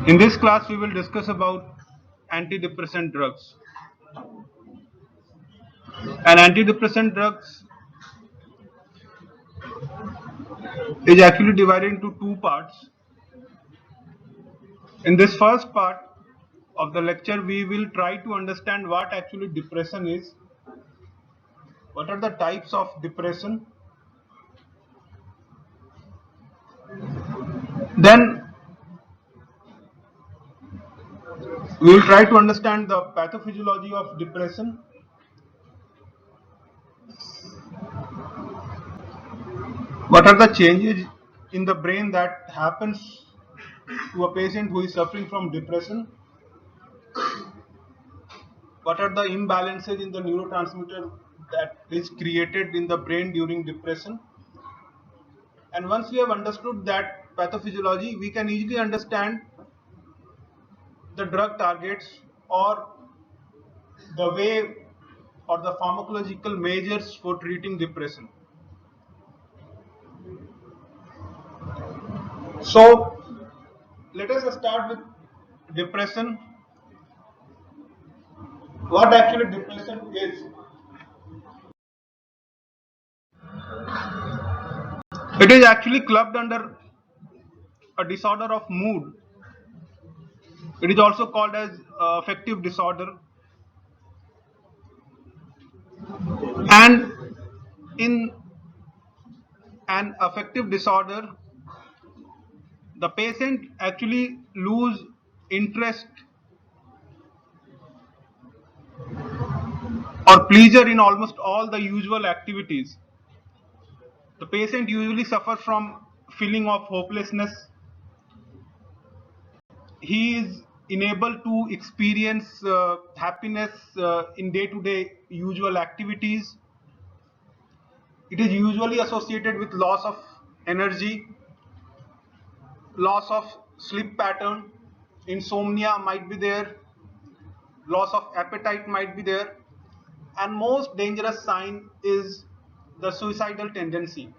In this class, we will discuss about antidepressant drugs. And antidepressant drugs is actually divided into two parts. In this first part of the lecture, we will try to understand what actually depression is, what are the types of depression. Then we will try to understand the pathophysiology of depression. What are the changes in the brain that happens to a patient who is suffering from depression? What are the imbalances in the neurotransmitter that is created in the brain during depression? And once we have understood that pathophysiology, we can easily understand the drug targets or the way or the pharmacological measures for treating depression. So let us start with depression. What actually depression is? It is actually clubbed under a disorder of mood. It is also called as affective disorder. And in an affective disorder, the patient actually lose interest or pleasure in almost all the usual activities. The patient usually suffers from feeling of hopelessness. He is unable to experience happiness in day-to-day usual activities. It is usually associated with loss of energy, loss of sleep pattern, insomnia might be there, loss of appetite might be there, and most dangerous sign is the suicidal tendency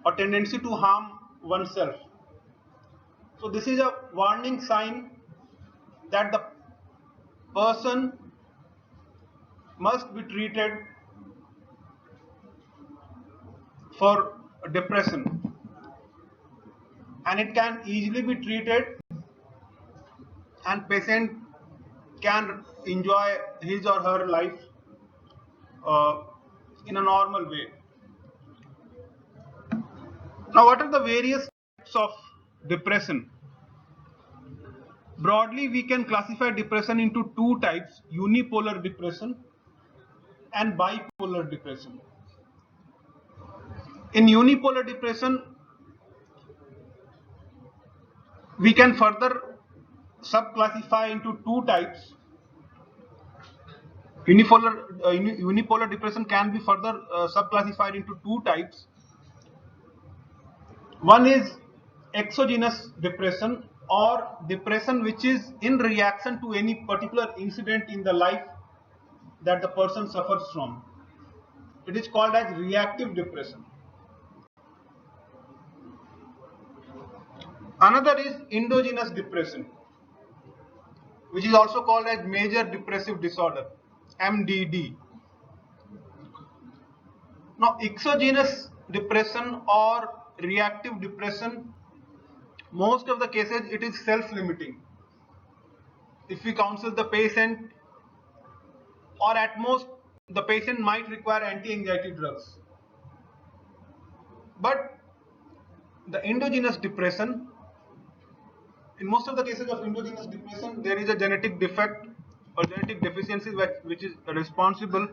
or tendency to harm oneself. So this is a warning sign that the person must be treated for depression, and it can easily be treated and patient can enjoy his or her life uh, in a normal way. Now, what are the various types of depression? Broadly, we can classify depression into two types: unipolar depression and bipolar depression. In unipolar depression, we can further subclassify into two types. Unipolar depression can be further subclassified into two types. One is exogenous depression, or depression which is in reaction to any particular incident in the life that the person suffers from. It is called as reactive depression. Another is endogenous depression, which is also called as major depressive disorder, MDD. Now, exogenous depression or reactive depression, most of the cases it is self-limiting. If we counsel the patient, or at most the patient might require anti-anxiety drugs. But the endogenous depression, in most of the cases of endogenous depression, there is a genetic defect or genetic deficiency which is responsible.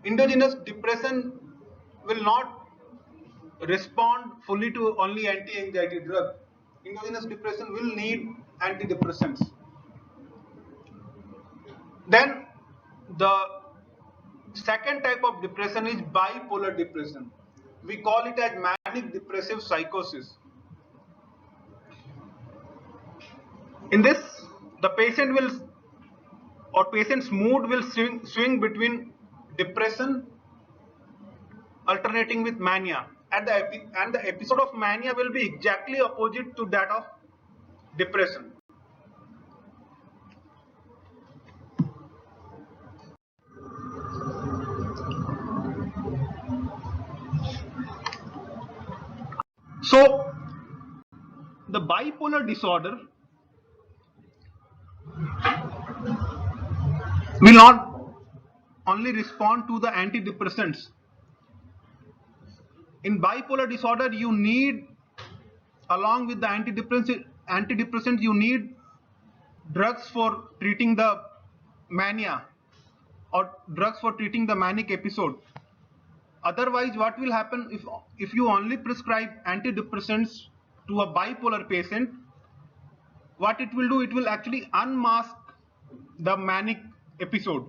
Endogenous depression will not respond fully to only anti-anxiety drug. Endogenous depression will need antidepressants. Then the second type of depression is bipolar depression. We call it as manic depressive psychosis. In this, the patient will or patient's mood will swing between depression alternating with mania and the episode of mania will be exactly opposite to that of depression. So the bipolar disorder will not only respond to the antidepressants. In bipolar disorder, you need, along with the antidepressants, you need drugs for treating the mania or drugs for treating the manic episode. Otherwise, what will happen if you only prescribe antidepressants to a bipolar patient? What it will do, it will actually unmask the manic episode.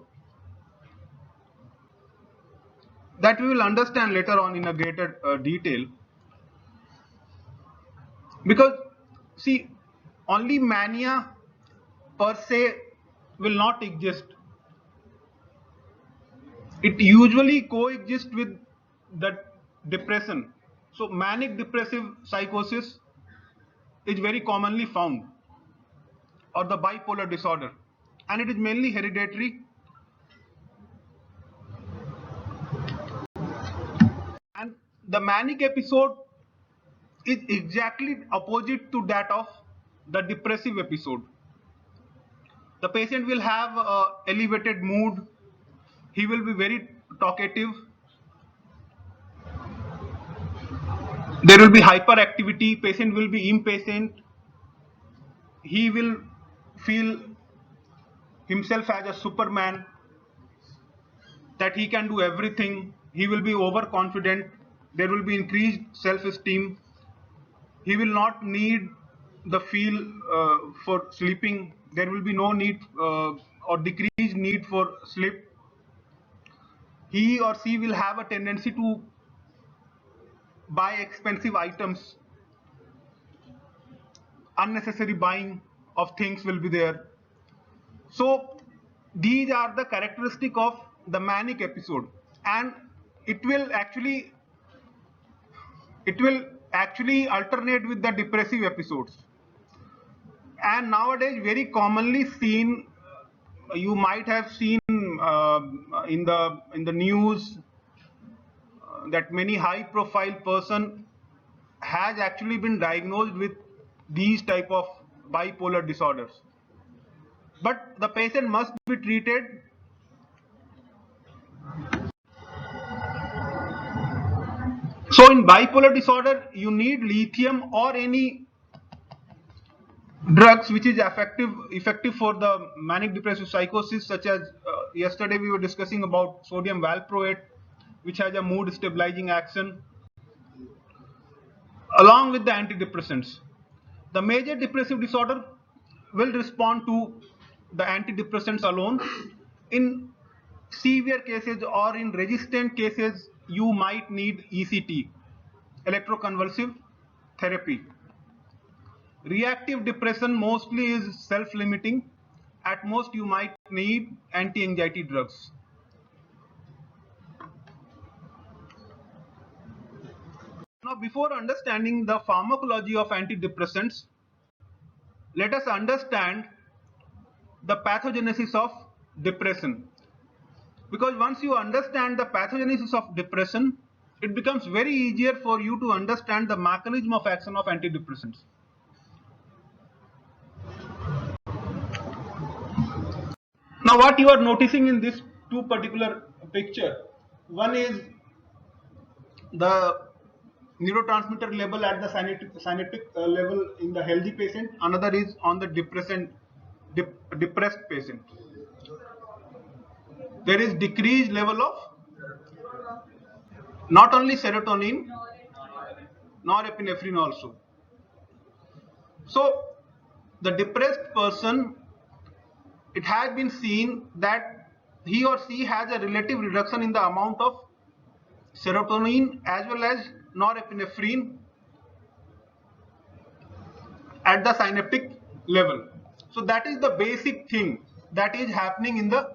That we will understand later on in a greater detail. Because see, only mania per se will not exist. It usually coexists with the depression. So manic depressive psychosis is very commonly found, or the bipolar disorder, and it is mainly hereditary. And the manic episode is exactly opposite to that of the depressive episode. The patient will have elevated mood. He will be very talkative. There will be hyperactivity. Patient will be impatient. He will feel himself as a superman, that he can do everything. He will be overconfident. There will be increased self-esteem. He will not need the feel for sleeping. There will be no need or decreased need for sleep. He or she will have a tendency to buy expensive items. Unnecessary buying of things will be there. So these are the characteristic of the manic episode, and it will actually alternate with the depressive episodes. And nowadays very commonly seen, you might have seen in the news that many high profile person has actually been diagnosed with these type of bipolar disorders, but the patient must be treated. So in bipolar disorder, you need lithium or any drugs which is effective for the manic depressive psychosis, such as yesterday we were discussing about sodium valproate, which has a mood stabilizing action, along with the antidepressants. The major depressive disorder will respond to the antidepressants alone. In severe cases or in resistant cases, you might need ECT, electroconvulsive therapy. Reactive depression mostly is self-limiting. At most, you might need anti-anxiety drugs. Now, before understanding the pharmacology of antidepressants, let us understand the pathogenesis of depression. Because once you understand the pathogenesis of depression, it becomes very easier for you to understand the mechanism of action of antidepressants. Now what you are noticing in this two particular picture, one is the neurotransmitter level at the synaptic level in the healthy patient, another is on the depressed patient. There is decreased level of not only serotonin, norepinephrine also. So the depressed person, it has been seen that he or she has a relative reduction in the amount of serotonin as well as norepinephrine at the synaptic level. So that is the basic thing that is happening in the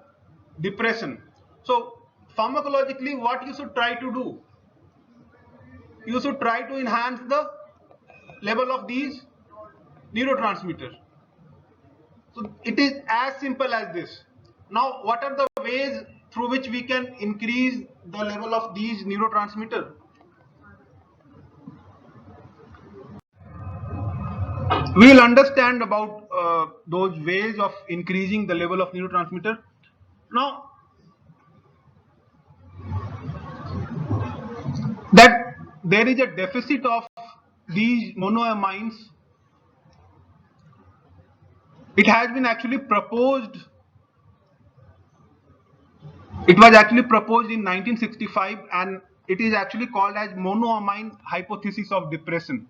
depression. So pharmacologically, what you should try to do, you should try to enhance the level of these neurotransmitters. So it is as simple as this. Now, what are the ways through which we can increase the level of these neurotransmitters? We will understand about those ways of increasing the level of neurotransmitter. Now, that there is a deficit of these monoamines, it has been actually proposed. It was actually proposed in 1965, and it is actually called as monoamine hypothesis of depression.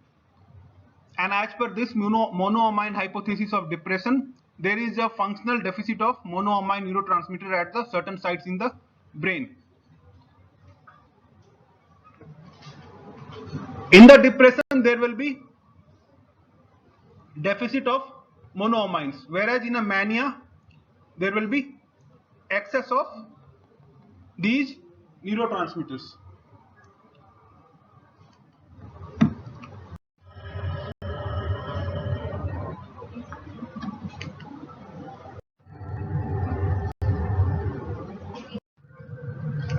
And as per this monoamine hypothesis of depression, there is a functional deficit of monoamine neurotransmitter at the certain sites in the brain. In the depression, there will be deficit of monoamines, whereas in a mania, there will be excess of these neurotransmitters.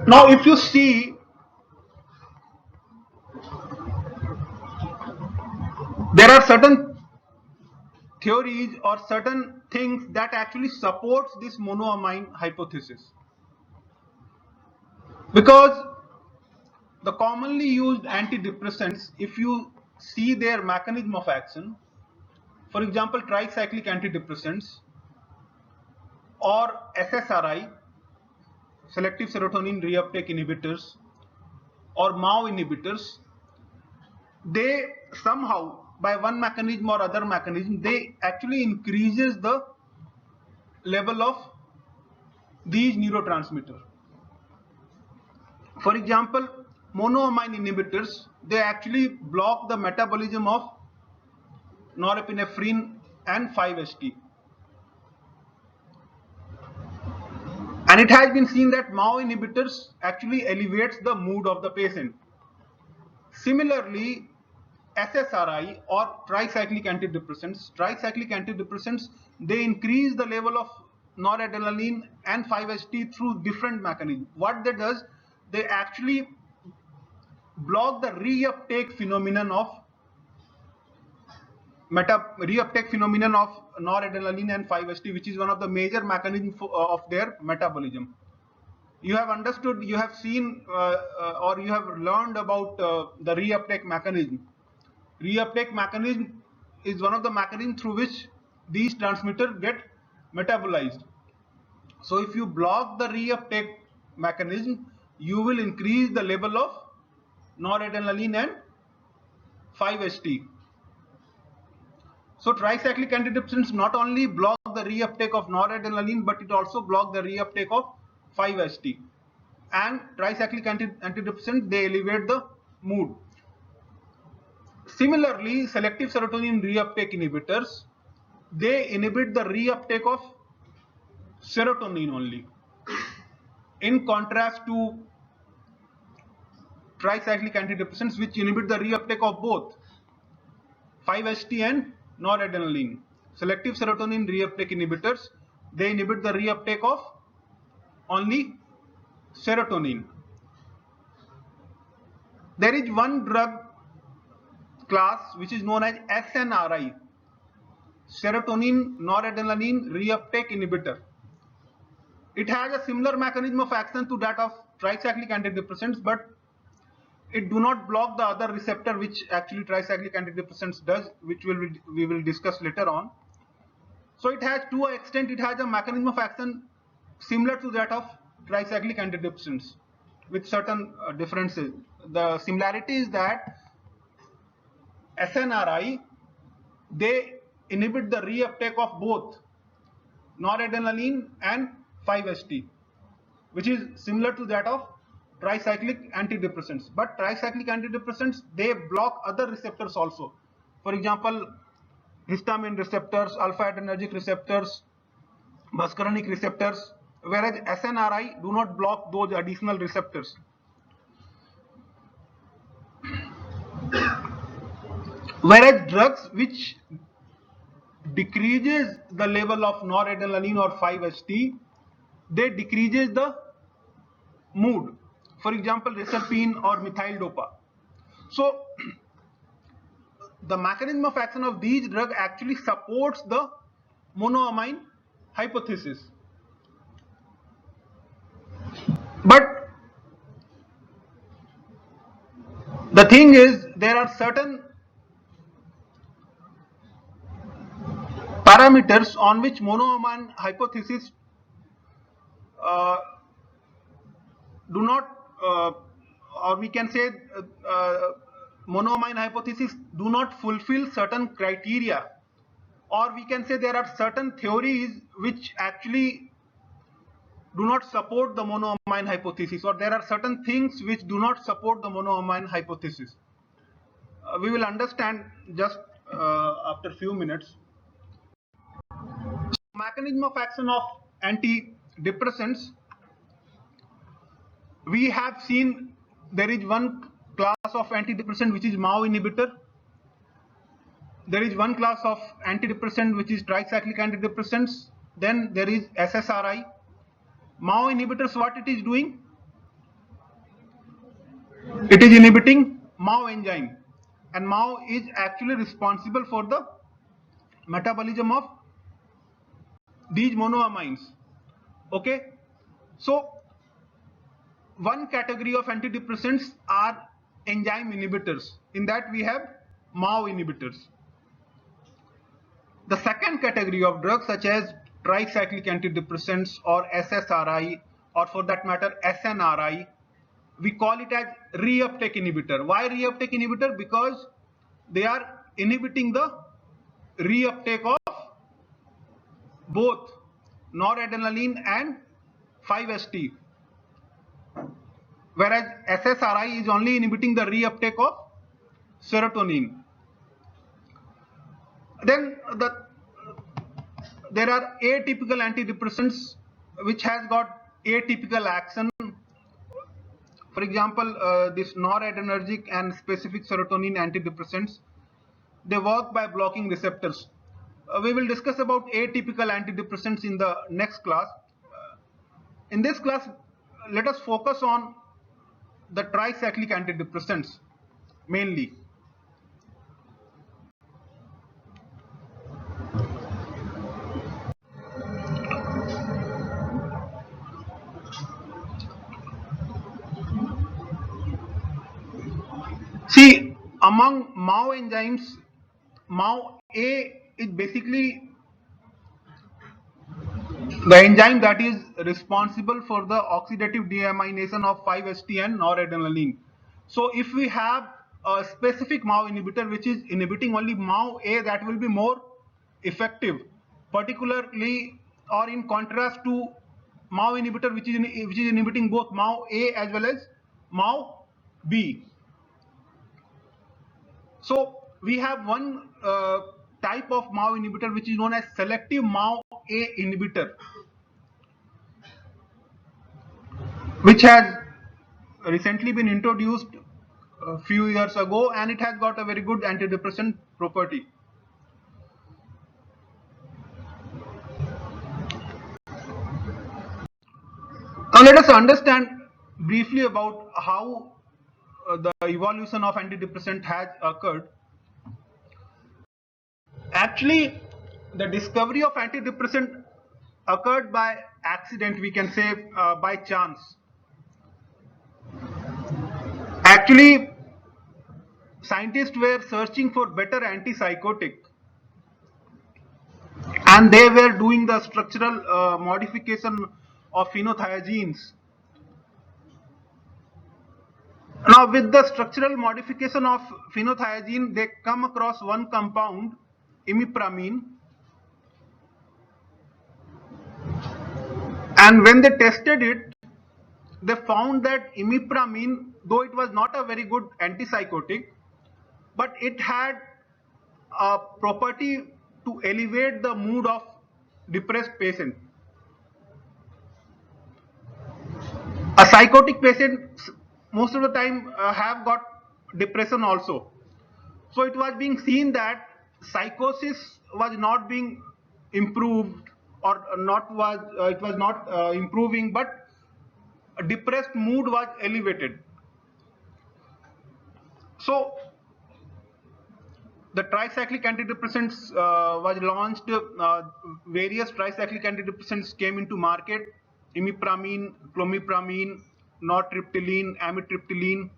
Now, if you see, there are certain theories or certain things that actually supports this monoamine hypothesis, because the commonly used antidepressants, if you see their mechanism of action, for example, tricyclic antidepressants or SSRI, selective serotonin reuptake inhibitors, or MAO inhibitors, they somehow, by one mechanism or other mechanism, they actually increases the level of these neurotransmitters. For example, monoamine inhibitors, they actually block the metabolism of norepinephrine and 5-HT. And it has been seen that MAO inhibitors actually elevates the mood of the patient. Similarly, SSRI or tricyclic antidepressants, they increase the level of noradrenaline and 5-HT through different mechanisms. What that does, they actually block the reuptake phenomenon of noradrenaline and 5-HT, which is one of the major mechanisms of their metabolism. You have understood, you have seen, or you have learned about the reuptake mechanism. Reuptake mechanism is one of the mechanisms through which these transmitters get metabolized. So if you block the reuptake mechanism, you will increase the level of noradrenaline and 5-HT. So tricyclic antidepressants not only block the reuptake of noradrenaline, but it also block the reuptake of 5-HT. And tricyclic antidepressants, they elevate the mood. Similarly, selective serotonin reuptake inhibitors, they inhibit the reuptake of serotonin only, in contrast to tricyclic antidepressants, which inhibit the reuptake of both 5-HT and noradrenaline. Selective serotonin reuptake inhibitors, they inhibit the reuptake of only serotonin. There is one drug class which is known as SNRI, serotonin noradrenaline reuptake inhibitor. It has a similar mechanism of action to that of tricyclic antidepressants, but it do not block the other receptor which actually tricyclic antidepressants does, which we will discuss later on. So it has, to an extent, it has a mechanism of action similar to that of tricyclic antidepressants with certain differences. The similarity is that SNRI, they inhibit the reuptake of both noradrenaline and 5-HT, which is similar to that of tricyclic antidepressants. But tricyclic antidepressants, they block other receptors also. For example, histamine receptors, alpha adrenergic receptors, muscarinic receptors, whereas SNRI do not block those additional receptors. Whereas drugs which decreases the level of noradrenaline or 5-HT, they decreases the mood. For example, reserpine or methyl dopa. So the mechanism of action of these drugs actually supports the monoamine hypothesis. But the thing is, there are certain parameters on which monoamine hypothesis uh, do not, or we can say monoamine hypothesis do not fulfill certain criteria, or we can say there are certain theories which actually do not support the monoamine hypothesis, or there are certain things which do not support the monoamine hypothesis. We will understand just after few minutes. Mechanism of action of antidepressants. We have seen there is one class of antidepressant which is MAO inhibitor. There is one class of antidepressant which is tricyclic antidepressants. Then there is SSRI. MAO inhibitors, what it is doing? It is inhibiting MAO enzyme, and MAO is actually responsible for the metabolism of these monoamines. Okay, so one category of antidepressants are enzyme inhibitors. In that we have MAO inhibitors. The second category of drugs, such as tricyclic antidepressants or SSRI, or for that matter SNRI, we call it as reuptake inhibitor. Why reuptake inhibitor? Because they are inhibiting the reuptake of both noradrenaline and 5-HT, whereas SSRI is only inhibiting the reuptake of serotonin. Then there are atypical antidepressants which has got atypical action. For example, this noradrenergic and specific serotonin antidepressants, they work by blocking receptors. We will discuss about atypical antidepressants in the next class. In this class, let us focus on the tricyclic antidepressants mainly. See, among MAO enzymes, MAO A is basically the enzyme that is responsible for the oxidative deamination of 5-HT and noradrenaline. So if we have a specific MAO inhibitor which is inhibiting only MAO A, that will be more effective, particularly or in contrast to MAO inhibitor which is inhibiting both MAO A as well as MAO B. So we have one type of MAO inhibitor which is known as selective MAO A inhibitor, which has recently been introduced a few years ago, and it has got a very good antidepressant property. Now let us understand briefly about how the evolution of antidepressant has occurred. Actually, the discovery of antidepressant occurred by accident, we can say by chance. Actually, scientists were searching for better antipsychotic, and they were doing the structural modification of phenothiazines. Now, with the structural modification of phenothiazine, they come across one compound, imipramine, and when they tested it, they found that imipramine, though it was not a very good antipsychotic, but it had a property to elevate the mood of depressed patient. A psychotic patient most of the time have got depression also. So it was being seen that psychosis was not being improved, or not was it was not improving, but a depressed mood was elevated. So the tricyclic antidepressants was launched. Various tricyclic antidepressants came into market: imipramine, clomipramine, nortriptyline, amitriptyline.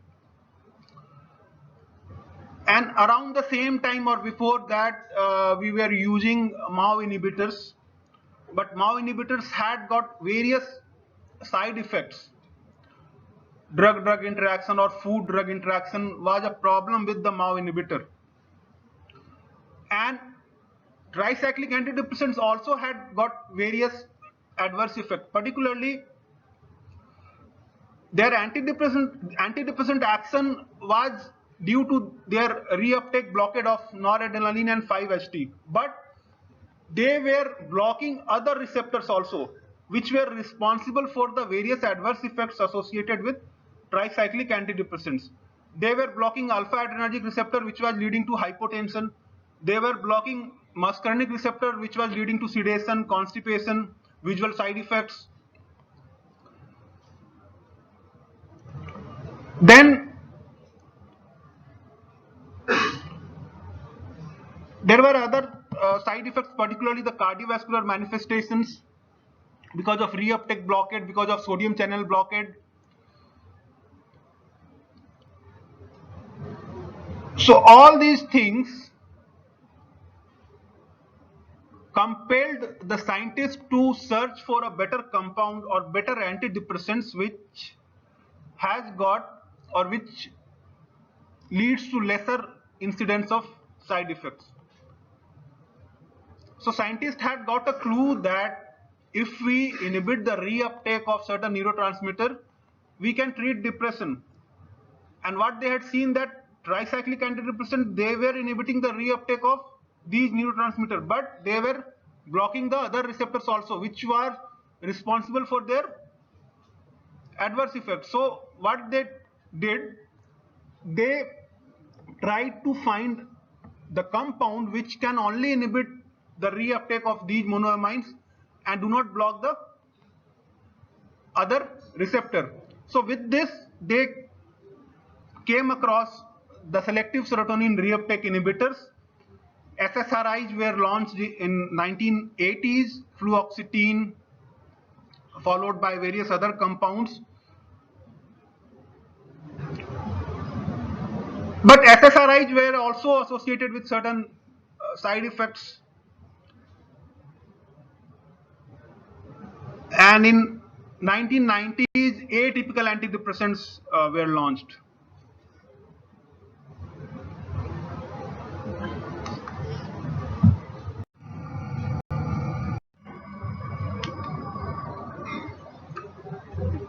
And around the same time or before that, we were using MAO inhibitors, but MAO inhibitors had got various side effects. Drug-drug interaction or food-drug interaction was a problem with the MAO inhibitor. And tricyclic antidepressants also had got various adverse effects, particularly their antidepressant action was due to their reuptake blockade of noradrenaline and 5-HT, but they were blocking other receptors also, which were responsible for the various adverse effects associated with tricyclic antidepressants. They were blocking alpha adrenergic receptor, which was leading to hypotension. They were blocking muscarinic receptor, which was leading to sedation, constipation, visual side effects. Then there were other side effects, particularly the cardiovascular manifestations because of reuptake blockade, because of sodium channel blockade. So all these things compelled the scientists to search for a better compound or better antidepressants which has got or which leads to lesser incidence of side effects. So scientists had got a clue that if we inhibit the reuptake of certain neurotransmitter, we can treat depression. And what they had seen that tricyclic antidepressant, they were inhibiting the reuptake of these neurotransmitters, but they were blocking the other receptors also, which were responsible for their adverse effects. So what they did, they tried to find the compound which can only inhibit the reuptake of these monoamines and do not block the other receptor. So with this, they came across the selective serotonin reuptake inhibitors. SSRIs were launched in 1980s, fluoxetine, followed by various other compounds. But SSRIs were also associated with certain side effects. And in 1990s, atypical antidepressants were launched.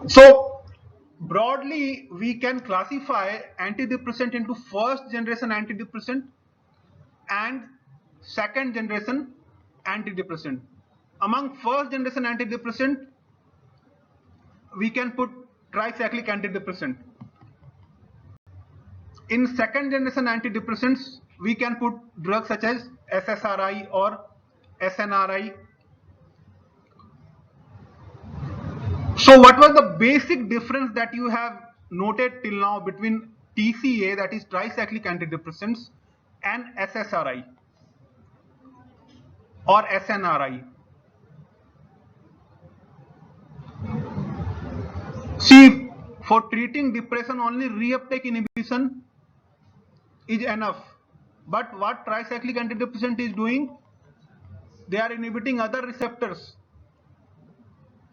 So broadly, we can classify antidepressant into first generation antidepressant and second generation antidepressant. Among first generation antidepressant, we can put tricyclic antidepressant. In second generation antidepressants, we can put drugs such as SSRI or SNRI. So what was the basic difference that you have noted till now between TCA, that is tricyclic antidepressants, and SSRI or SNRI? See, for treating depression, only reuptake inhibition is enough. But what tricyclic antidepressant is doing, they are inhibiting other receptors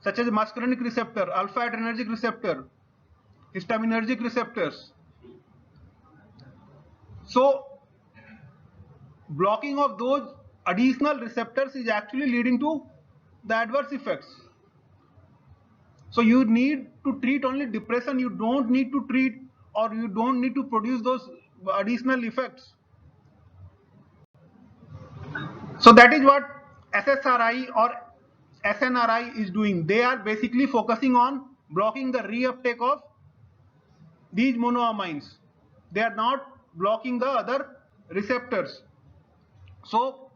such as muscarinic receptor, alpha adrenergic receptor, histaminergic receptors. So blocking of those additional receptors is actually leading to the adverse effects. So you need to treat only depression, you don't need to treat, or you don't need to produce those additional effects. So that is what SSRI or SNRI is doing. They are basically focusing on blocking the reuptake of these monoamines. They are not blocking the other receptors. So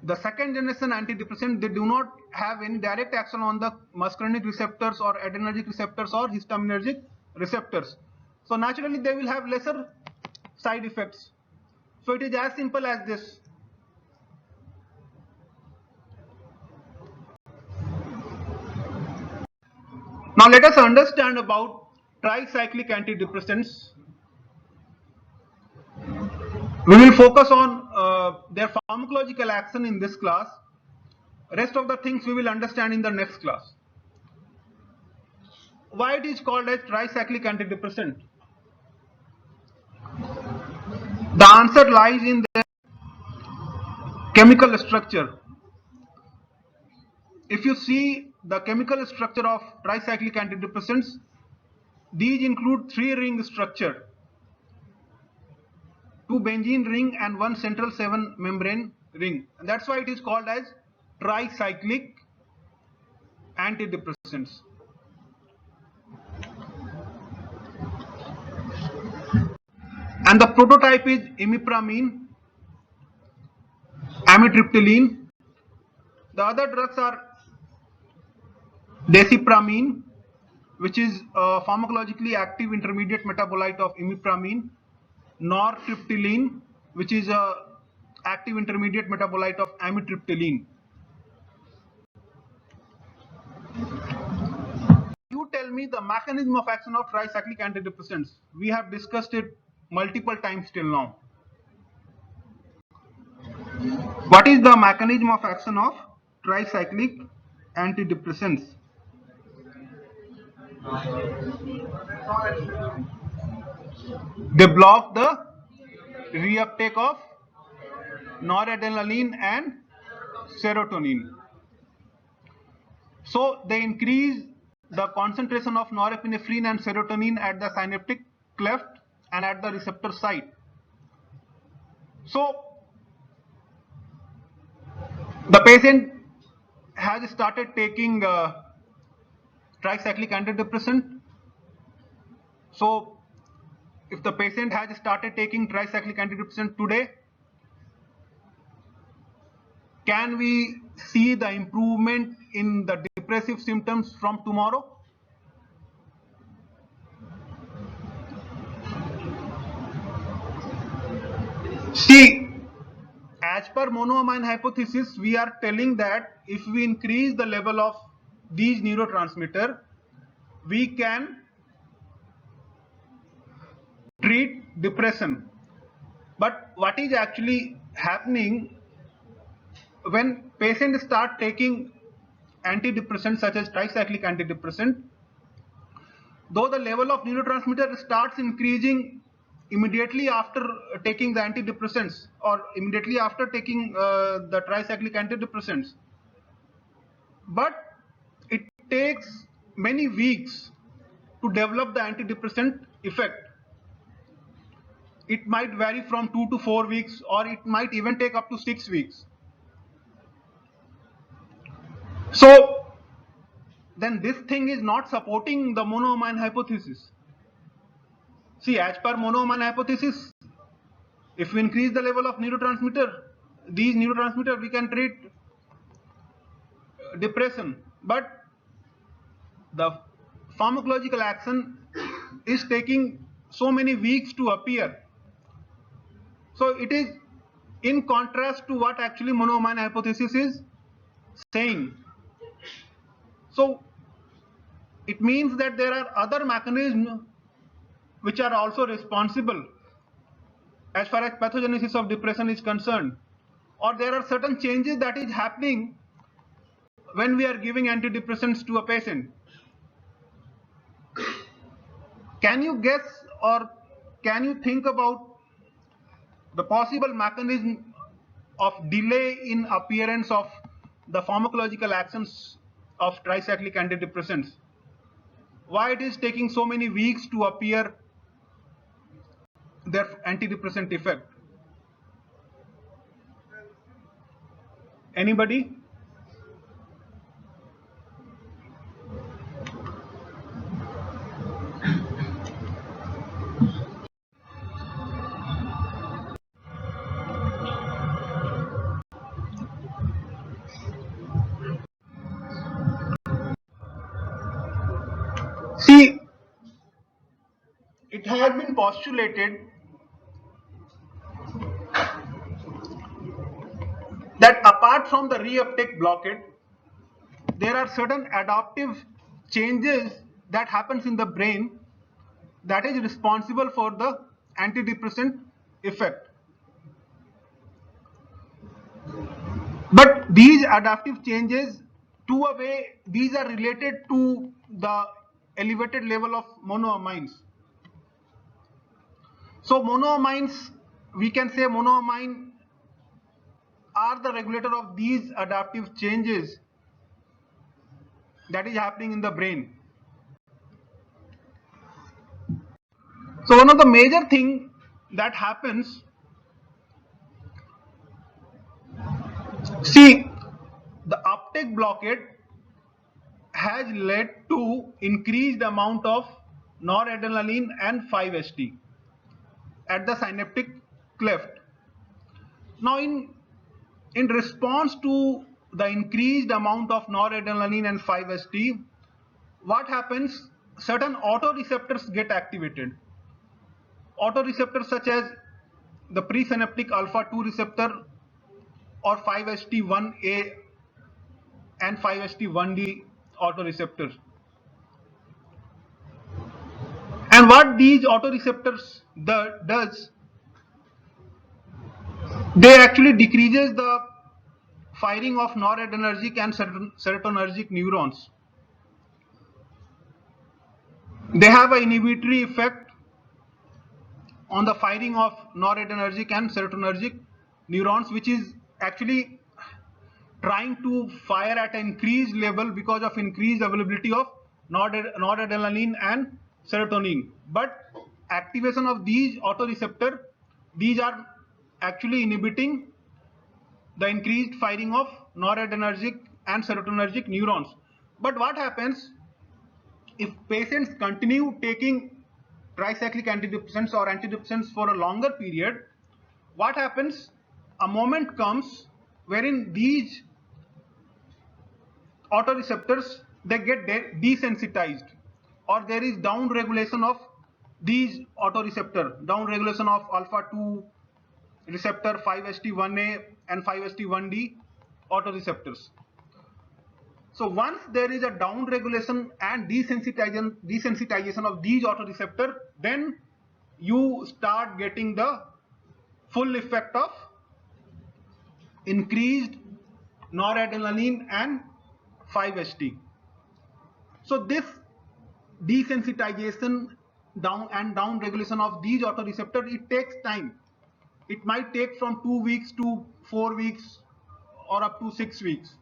the second generation antidepressant, they do not have any direct action on the muscarinic receptors or adrenergic receptors or histaminergic receptors. So naturally they will have lesser side effects. So it is as simple as this. Now let us understand about tricyclic antidepressants. We will focus on their pharmacological action in this class. Rest of the things we will understand in the next class. Why it is called as tricyclic antidepressant? The answer lies in their chemical structure. If you see the chemical structure of tricyclic antidepressants, these include 3-ring structure, 2 benzene ring and 1 central 7 membrane ring, and that's why it is called as tricyclic antidepressants. And the prototype is imipramine, amitriptyline. The other drugs are desipramine, which is a pharmacologically active intermediate metabolite of imipramine, nortriptyline, which is a active intermediate metabolite of amitriptyline. You tell me the mechanism of action of tricyclic antidepressants. We have discussed it multiple times till now. What is the mechanism of action of tricyclic antidepressants? They block the reuptake of noradrenaline and serotonin. So they increase the concentration of norepinephrine and serotonin at the synaptic cleft and at the receptor site. So the patient has started taking tricyclic antidepressant. So if the patient has started taking tricyclic antidepressant today, can we see the improvement in the depressive symptoms from tomorrow? See, as per monoamine hypothesis, we are telling that if we increase the level of these neurotransmitters, we can treat depression. But what is actually happening when patients start taking antidepressants such as tricyclic antidepressant, though the level of neurotransmitter starts increasing immediately after taking the antidepressants or immediately after taking the tricyclic antidepressants, but it takes many weeks to develop the antidepressant effect. It might vary from 2 to 4 weeks, or it might even take up to 6 weeks. So then this thing is not supporting the monoamine hypothesis. See, as per monoamine hypothesis, if we increase the level of these neurotransmitters, we can treat depression. But the pharmacological action is taking so many weeks to appear. So it is in contrast to what actually monoamine hypothesis is saying. So it means that there are other mechanisms which are also responsible as far as pathogenesis of depression is concerned, or there are certain changes that is happening when we are giving antidepressants to a patient. Can you guess or can you think about the possible mechanism of delay in appearance of the pharmacological actions of tricyclic antidepressants? Why it is taking so many weeks to appear their antidepressant effect? Anybody? it has been postulated that apart from the reuptake blockade, there are certain adaptive changes that happens in the brain that is responsible for the antidepressant effect. But these adaptive changes, to a way, these are related to the elevated level of monoamines. So monoamines, we can say monoamine are the regulator of these adaptive changes that is happening in the brain. So one of the major thing that happens, see, the uptake blockade has led to increased amount of noradrenaline and 5-HT at the synaptic cleft. Now in response to the increased amount of noradrenaline and 5-HT, what happens? Certain autoreceptors get activated. Autoreceptors such as the presynaptic alpha 2 receptor or 5-HT1A and 5-HT1D autoreceptors. And what these autoreceptors does, they actually decreases the firing of noradrenergic and serotonergic neurons. They have an inhibitory effect on the firing of noradrenergic and serotonergic neurons, which is actually trying to fire at an increased level because of increased availability of noradrenaline and serotonin. But activation of these autoreceptor, these are actually inhibiting the increased firing of noradrenergic and serotonergic neurons. But what happens if patients continue taking tricyclic antidepressants or antidepressants for a longer period? What happens? A moment comes wherein these autoreceptors, they get desensitized, or there is down regulation of these autoreceptor, down regulation of alpha 2 receptor, 5-HT1A and 5-HT1D autoreceptors. So once there is a down regulation and desensitization of these autoreceptor, then you start getting the full effect of increased noradrenaline and 5-HT. So this desensitization down regulation of these autoreceptors, it takes time. It might take from 2 weeks to 4 weeks or up to 6 weeks.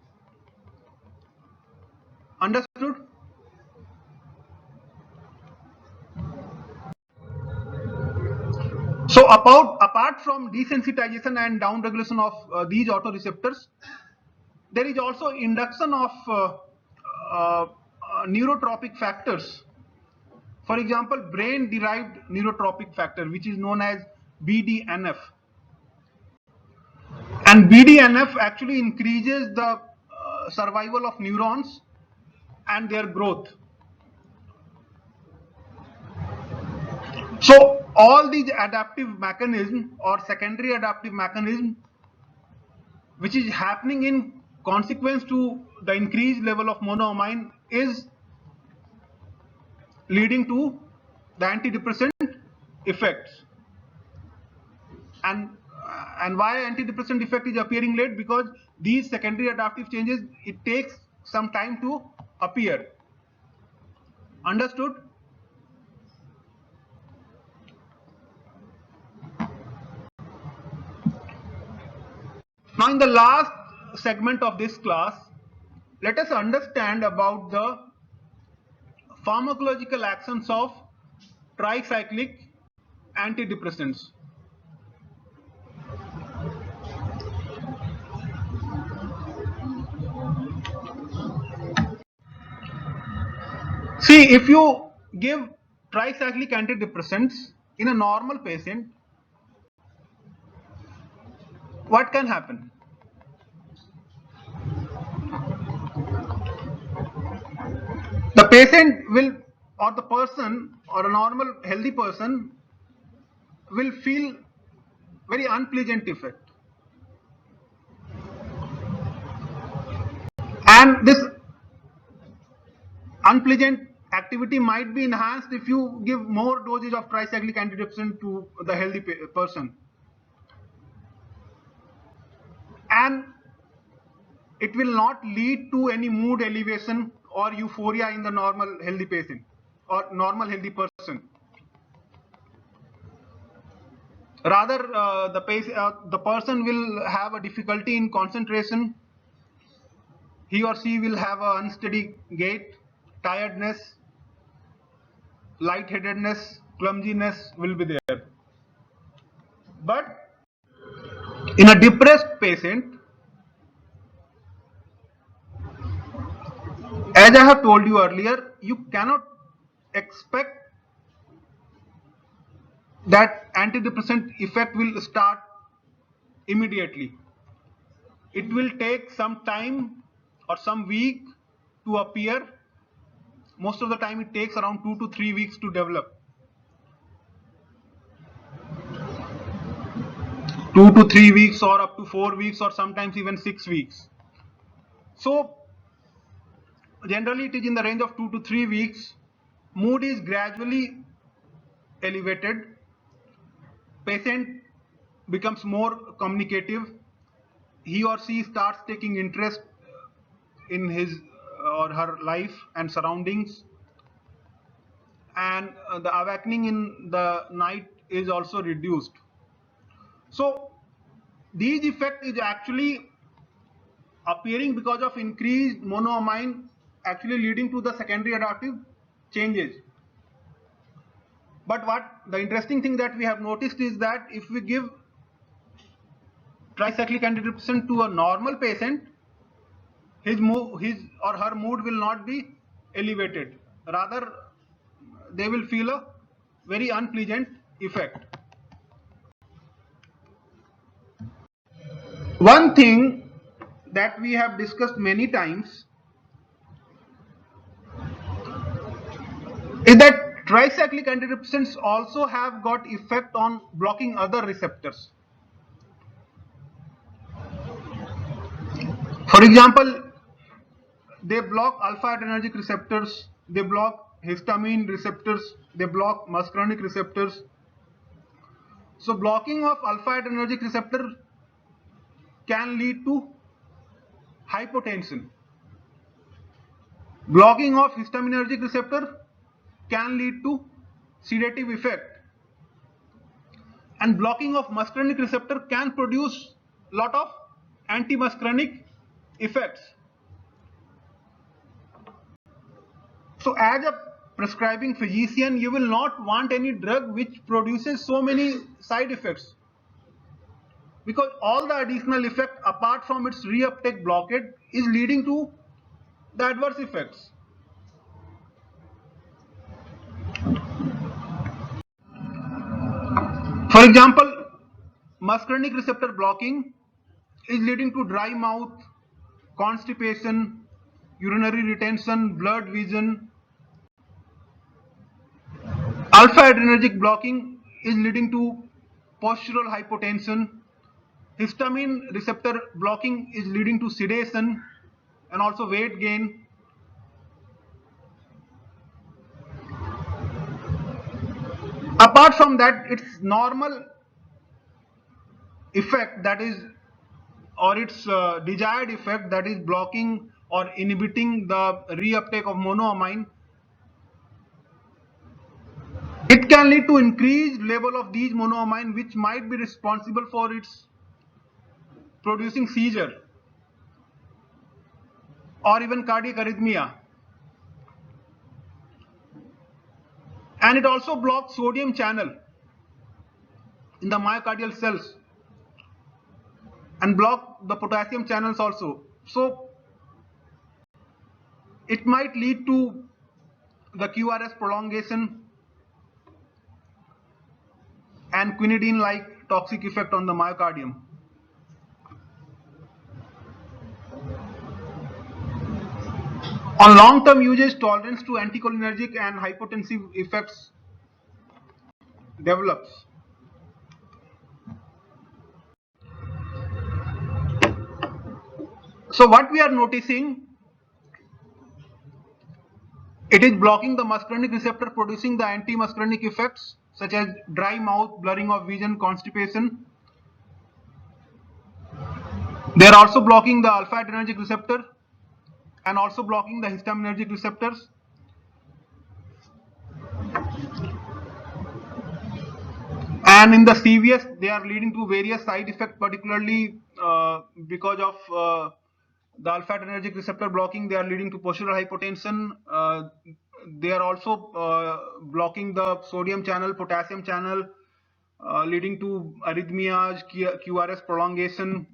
Understood? So apart from desensitization and down regulation of these autoreceptors, there is also induction of neurotropic factors. For example, brain derived neurotropic factor, which is known as BDNF. And BDNF actually increases the survival of neurons and their growth. So all these adaptive mechanisms or secondary adaptive mechanisms which is happening in consequence to the increased level of monoamine is leading to the antidepressant effects. And why antidepressant effect is appearing late? Because these secondary adaptive changes, it takes some time to appear. Understood? Now in the last segment of this class, let us understand about the pharmacological actions of tricyclic antidepressants. See, if you give tricyclic antidepressants in a normal patient, what can happen? The patient will or the person or a normal healthy person will feel very unpleasant effect. And this unpleasant activity might be enhanced if you give more dosage of tricyclic antitrypsin to the healthy person. And it will not lead to any mood elevation or euphoria in the normal healthy patient or normal healthy person. Rather, the person will have a difficulty in concentration. He or she will have an unsteady gait, tiredness, lightheadedness, clumsiness will be there. But in a depressed patient, as I have told you earlier, you cannot expect that antidepressant effect will start immediately. It will take some time or some week to appear. Most of the time it takes around 2 to 3 weeks to develop. 2 to 3 weeks or up to 4 weeks or sometimes even 6 weeks. So generally it is in the range of 2 to 3 weeks. Mood is gradually elevated. Patient becomes more communicative. He or she starts taking interest in his or her life and surroundings. And the awakening in the night is also reduced. So these effect is actually appearing because of increased monoamine, actually leading to the secondary adaptive changes. But what the interesting thing that we have noticed is that if we give tricyclic antitrypsin to a normal patient, his or her mood will not be elevated. Rather, they will feel a very unpleasant effect. One thing that we have discussed many times is that tricyclic antitrypsins also have got effect on blocking other receptors. For example, they block alpha adrenergic receptors, they block histamine receptors, they block muscarinic receptors. So blocking of alpha adrenergic receptor can lead to hypotension. Blocking of histaminergic receptor can lead to sedative effect. And blocking of muscarinic receptor can produce lot of anti-muscarinic effects. So as a prescribing physician, you will not want any drug which produces so many side effects, because all the additional effect apart from its reuptake blockade is leading to the adverse effects. For example, muscarinic receptor blocking is leading to dry mouth, constipation, urinary retention, blurred vision. Alpha adrenergic blocking is leading to postural hypotension. Histamine receptor blocking is leading to sedation and also weight gain. Apart from that, its normal effect, that is, or its desired effect, that is blocking or inhibiting the reuptake of monoamine, it can lead to increased level of these monoamine, which might be responsible for its producing seizure or even cardiac arrhythmia. And it also blocks sodium channel in the myocardial cells and block the potassium channels also. So it might lead to the QRS prolongation and quinidine like toxic effect on the myocardium. On long-term usage, tolerance to anticholinergic and hypotensive effects develops. So what we are noticing, it is blocking the muscarinic receptor, producing the anti-muscarinic effects such as dry mouth, blurring of vision, constipation. They are also blocking the alpha-adrenergic receptor and also blocking the histaminergic receptors. And in the CVS, they are leading to various side effects, particularly because of the alpha-adrenergic receptor blocking. They are leading to postural hypotension. They are also blocking the sodium channel, potassium channel, leading to arrhythmias, QRS prolongation.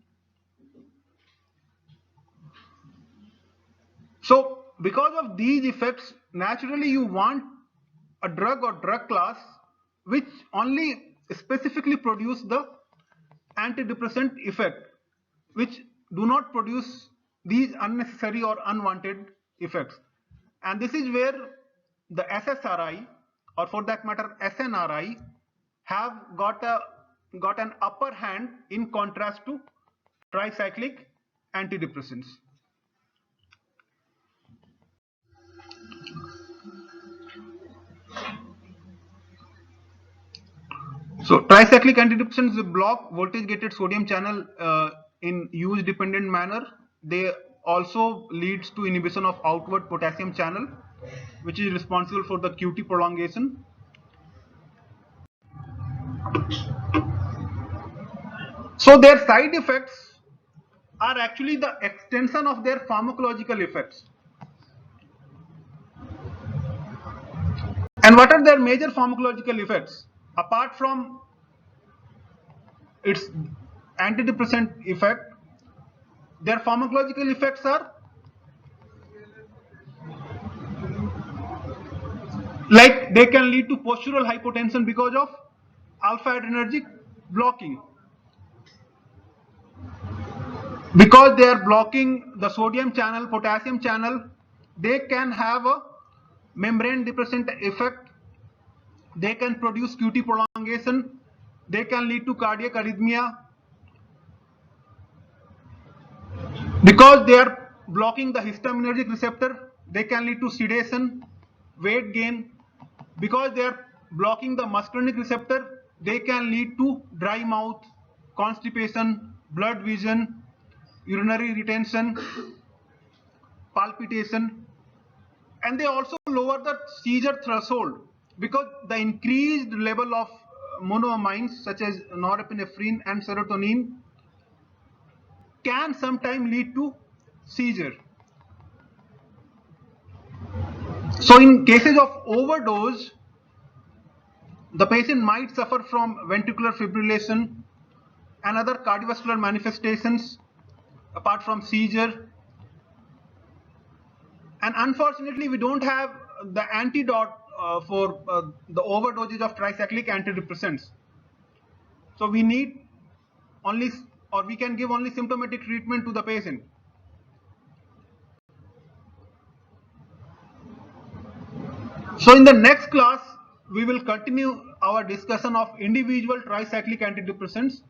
So because of these effects, naturally you want a drug or drug class which only specifically produce the antidepressant effect, which do not produce these unnecessary or unwanted effects. And this is where the SSRI, or for that matter SNRI, have got an upper hand in contrast to tricyclic antidepressants. So tricyclic antidepressants block voltage-gated sodium channel in use-dependent manner. They also leads to inhibition of outward potassium channel, which is responsible for the QT prolongation. So their side effects are actually the extension of their pharmacological effects. And what are their major pharmacological effects? Apart from its antidepressant effect, their pharmacological effects are like they can lead to postural hypotension because of alpha-adrenergic blocking. Because they are blocking the sodium channel, potassium channel, they can have a membrane depressant effect. They can produce QT prolongation. They can lead to cardiac arrhythmia. Because they are blocking the histaminergic receptor, they can lead to sedation, weight gain. Because they are blocking the muscarinic receptor, they can lead to dry mouth, constipation, blurred vision, urinary retention, palpitation, and they also lower the seizure threshold because the increased level of monoamines such as norepinephrine and serotonin can sometimes lead to seizure. So in cases of overdose, the patient might suffer from ventricular fibrillation and other cardiovascular manifestations apart from seizure. And unfortunately, we don't have the antidote for the overdoses of tricyclic antidepressants. So we need only, or we can give only symptomatic treatment to the patient. So in the next class, we will continue our discussion of individual tricyclic antidepressants,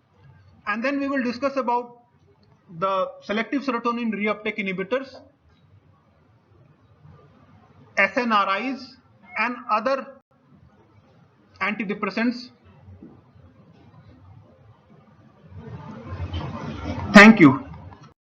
and then we will discuss about the selective serotonin reuptake inhibitors, SNRIs, and other antidepressants. Thank you.